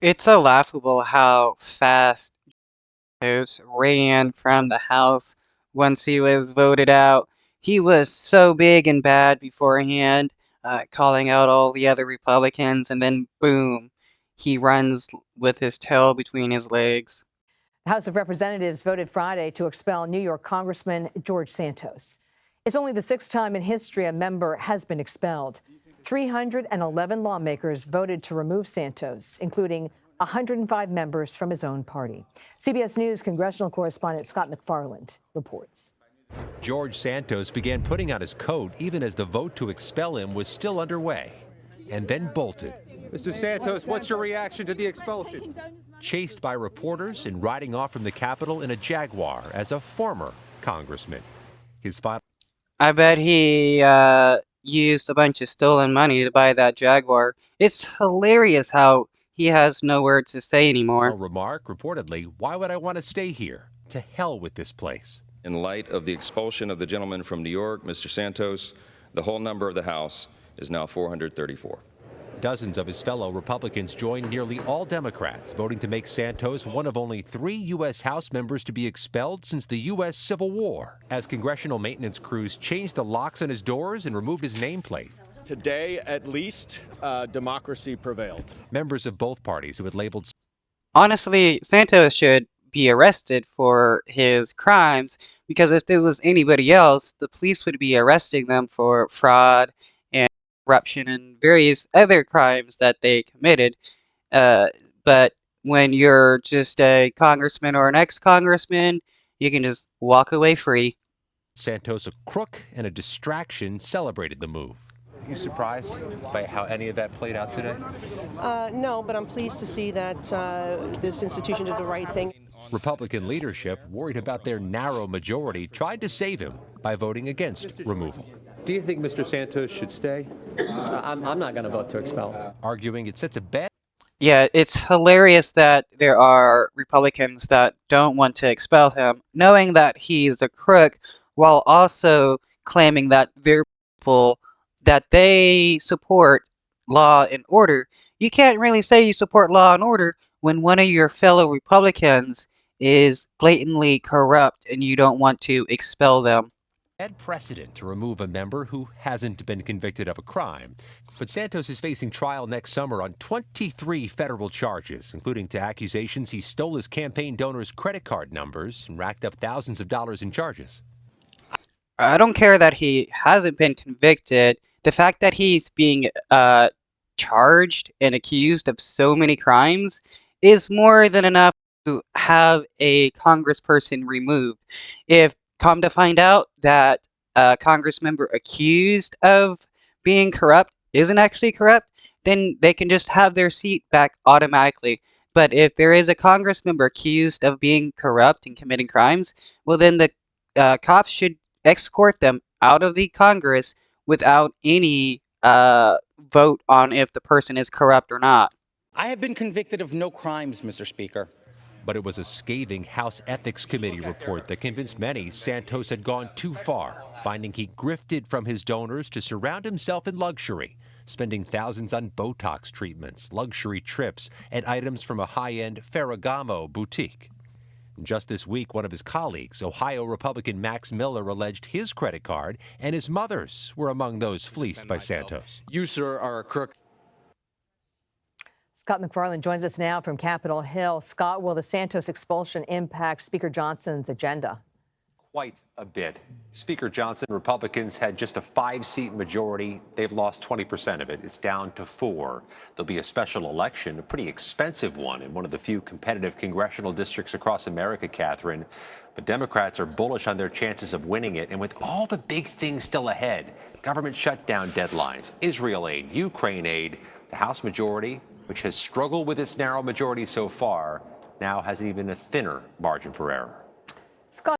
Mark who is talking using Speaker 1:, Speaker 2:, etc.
Speaker 1: It's so laughable how fast Santos ran from the House once he was voted out. He was so big and bad beforehand, calling out all the other Republicans, and then boom, he runs with his tail between his legs.
Speaker 2: The House of Representatives voted Friday to expel New York Congressman George Santos. It's only the sixth time in history a member has been expelled. 311 lawmakers voted to remove Santos, including 105 members from his own party. CBS News congressional correspondent Scott McFarland reports.
Speaker 3: George Santos began putting on his coat even as the vote to expel him was still underway, and then bolted.
Speaker 4: Mr. Santos, what's your reaction to the expulsion?
Speaker 3: Chased by reporters and riding off from the Capitol in a Jaguar as a former congressman. His final.
Speaker 1: I bet he used a bunch of stolen money to buy that Jaguar. It's hilarious how he has no words to say anymore.
Speaker 3: Remark reportedly, "Why would I want to stay here? To hell with this place."
Speaker 5: In light of the expulsion of the gentleman from New York, Mr. Santos, the whole number of the House is now 434.
Speaker 3: Dozens of his fellow Republicans joined nearly all Democrats, voting to make Santos one of only 3 U.S. House members to be expelled since the U.S. Civil War, as congressional maintenance crews changed the locks on his doors and removed his nameplate.
Speaker 6: Today, at least, democracy prevailed.
Speaker 3: Members of both parties who had labeled.
Speaker 1: Honestly, Santos should be arrested for his crimes, because if it was anybody else, the police would be arresting them for fraud and corruption and various other crimes that they committed. But when you're just a congressman or an ex-congressman, you can just walk away free.
Speaker 3: Santos, a crook and a distraction, celebrated the move. Are you surprised by how any of that played out today?
Speaker 7: No, but I'm pleased to see that this institution did the right thing.
Speaker 3: Republican leadership, worried about their narrow majority, tried to save him by voting against removal.
Speaker 4: Do you think Mr. Santos should stay?
Speaker 8: I'm not going to vote to expel.
Speaker 3: Arguing it sets a bad.
Speaker 1: Yeah, it's hilarious that there are Republicans that don't want to expel him, knowing that he's a crook, while also claiming that they're people that they support law and order. You can't really say you support law and order when one of your fellow Republicans is blatantly corrupt and you don't want to expel them.
Speaker 3: Bad precedent to remove a member who hasn't been convicted of a crime. But Santos is facing trial next summer on 23 federal charges, including to accusations he stole his campaign donors' credit card numbers and racked up thousands of dollars in charges.
Speaker 1: I don't care that he hasn't been convicted. The fact that he's being charged and accused of so many crimes is more than enough to have a congressperson removed. If come to find out that a congress member accused of being corrupt isn't actually corrupt, then they can just have their seat back automatically. But if there is a congress member accused of being corrupt and committing crimes, well, then the cops should escort them out of the Congress without any vote on if the person is corrupt or not.
Speaker 9: I have been convicted of no crimes, Mr. Speaker.
Speaker 3: But it was a scathing House Ethics Committee report that convinced many Santos had gone too far, finding he grifted from his donors to surround himself in luxury, spending thousands on Botox treatments, luxury trips, and items from a high-end Ferragamo boutique. Just this week, one of his colleagues, Ohio Republican Max Miller, alleged his credit card and his mother's were among those fleeced by Santos.
Speaker 6: You, sir, are a crook.
Speaker 2: Scott McFarland joins us now from Capitol Hill. Scott, will the Santos expulsion impact Speaker Johnson's agenda?
Speaker 10: Quite a bit. Speaker Johnson, Republicans had just a 5-seat majority. They've lost 20% of it. It's down to 4. There'll be a special election, a pretty expensive one in one of the few competitive congressional districts across America, Catherine. But Democrats are bullish on their chances of winning it. And with all the big things still ahead, government shutdown deadlines, Israel aid, Ukraine aid, the House majority, which has struggled with its narrow majority so far, now has even a thinner margin for error.
Speaker 2: Scott.